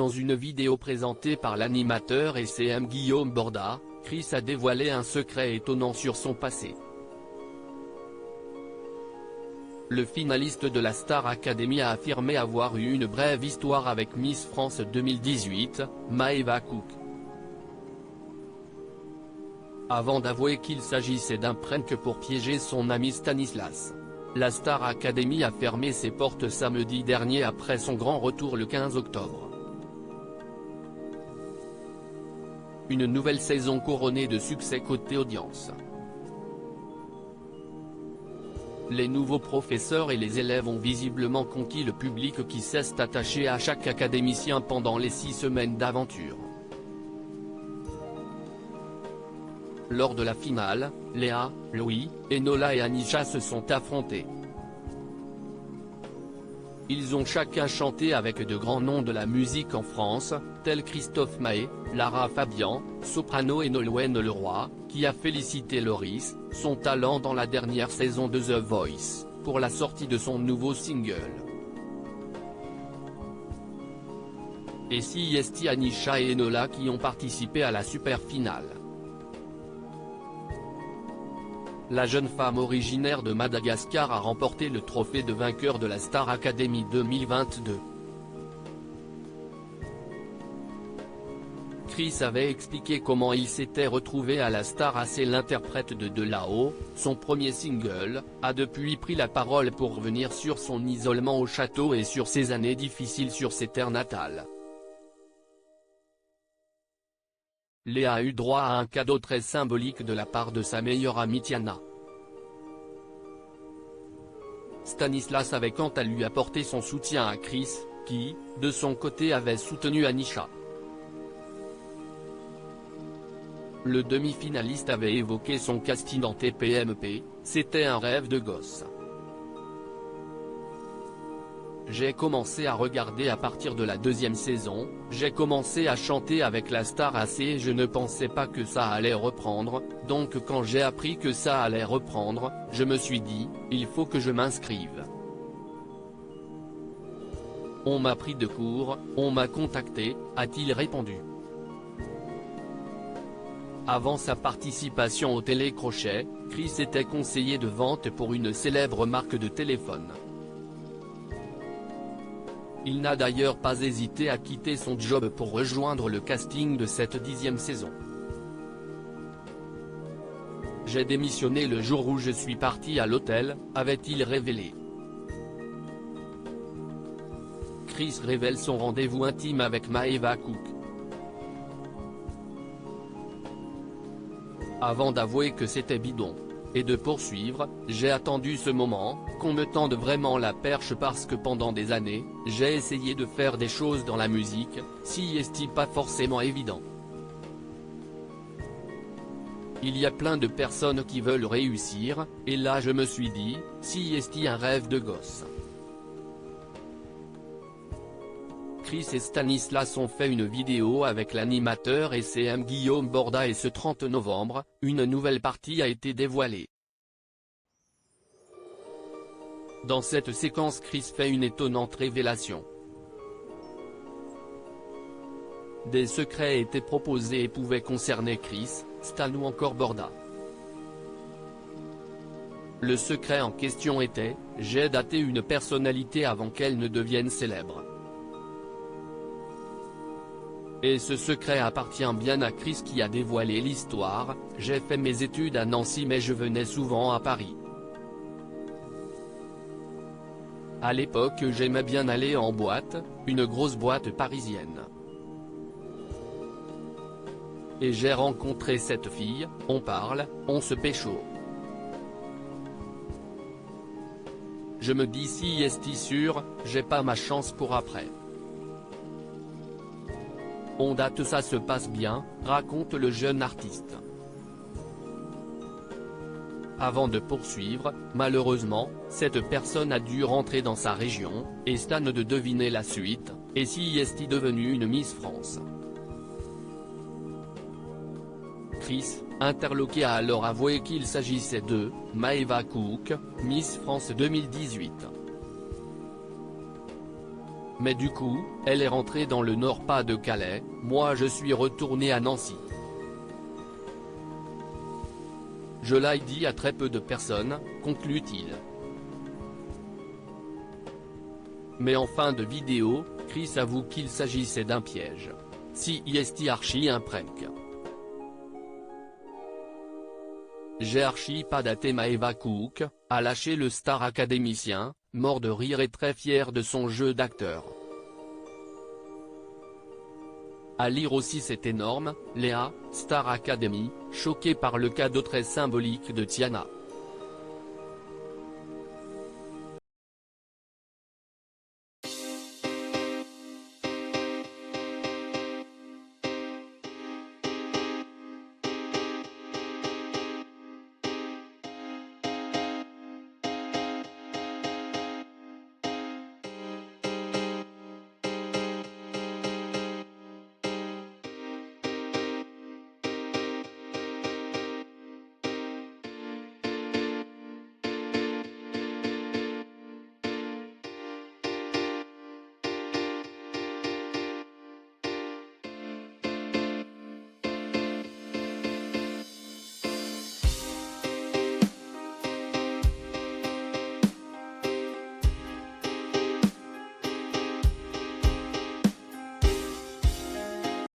Dans une vidéo présentée par l'animateur et CM Guillaume Borda, Chris a dévoilé un secret étonnant sur son passé. Le finaliste de la Star Academy a affirmé avoir eu une brève histoire avec Miss France 2018, Maeva Cook. Avant d'avouer qu'il s'agissait d'un prank pour piéger son ami Stanislas. La Star Academy a fermé ses portes samedi dernier après son grand retour le 15 octobre. Une nouvelle saison couronnée de succès côté audience. Les nouveaux professeurs et les élèves ont visiblement conquis le public qui s'est attaché à chaque académicien pendant les 6 semaines d'aventure. Lors de la finale, Léa, Louis, Enola et Anisha se sont affrontés. Ils ont chacun chanté avec de grands noms de la musique en France, tels Christophe Maé, Lara Fabian, soprano et Nolwenn Leroy, qui a félicité Loris, son talent dans la dernière saison de The Voice, pour la sortie de son nouveau single. Et c'est Anisha et Enola qui ont participé à la super finale. La jeune femme originaire de Madagascar a remporté le trophée de vainqueur de la Star Academy 2022. Chris avait expliqué comment il s'était retrouvé à la Star AC. L'interprète de là-haut, son premier single, a depuis pris la parole pour revenir sur son isolement au château et sur ses années difficiles sur ses terres natales. Léa a eu droit à un cadeau très symbolique de la part de sa meilleure amie Tiana. Stanislas avait quant à lui apporté son soutien à Chris, qui, de son côté avait soutenu Anisha. Le demi-finaliste avait évoqué son casting en TPMP, c'était un rêve de gosse. J'ai commencé à regarder à partir de la 2e saison, j'ai commencé à chanter avec la Star AC et je ne pensais pas que ça allait reprendre, donc quand j'ai appris que ça allait reprendre, je me suis dit, il faut que je m'inscrive. On m'a pris de court, on m'a contacté, a-t-il répondu. Avant sa participation au télécrochet, Chris était conseiller de vente pour une célèbre marque de téléphone. Il n'a d'ailleurs pas hésité à quitter son job pour rejoindre le casting de cette 10e saison. J'ai démissionné le jour où je suis parti à l'hôtel, avait-il révélé. Chris révèle son rendez-vous intime avec Maeva Cook. Avant d'avouer que c'était bidon, et de poursuivre, j'ai attendu ce moment, qu'on me tende vraiment la perche parce que pendant des années, j'ai essayé de faire des choses dans la musique, si est-il pas forcément évident. Il y a plein de personnes qui veulent réussir, et là je me suis dit, si est-il un rêve de gosse. Chris et Stanislas ont fait une vidéo avec l'animateur et CM Guillaume Borda et ce 30 novembre, une nouvelle partie a été dévoilée. Dans cette séquence, Chris fait une étonnante révélation. Des secrets étaient proposés et pouvaient concerner Chris, Stan ou encore Borda. Le secret en question était, j'ai daté une personnalité avant qu'elle ne devienne célèbre. Et ce secret appartient bien à Chris qui a dévoilé l'histoire, j'ai fait mes études à Nancy mais je venais souvent à Paris. À l'époque j'aimais bien aller en boîte, une grosse boîte parisienne. Et j'ai rencontré cette fille, on parle, on se pécho. Je me dis si est sûr, j'ai pas ma chance pour après. On date ça se passe bien, raconte le jeune artiste. Avant de poursuivre, malheureusement, cette personne a dû rentrer dans sa région, et Stan de deviner la suite, et si est devenue une Miss France. Chris, interloqué a alors avoué qu'il s'agissait de Maeva Cook, Miss France 2018. Mais du coup, elle est rentrée dans le Nord-Pas-de-Calais, moi je suis retourné à Nancy. Je l'ai dit à très peu de personnes, conclut-il. Mais en fin de vidéo, Chris avoue qu'il s'agissait d'un piège. Si est archi un prank. J'ai archi pas daté Maeva Cook, a lâché le star académicien, mort de rire et très fier de son jeu d'acteur. À lire aussi c'est énorme, Léa, Star Academy, choquée par le cadeau très symbolique de Tiana.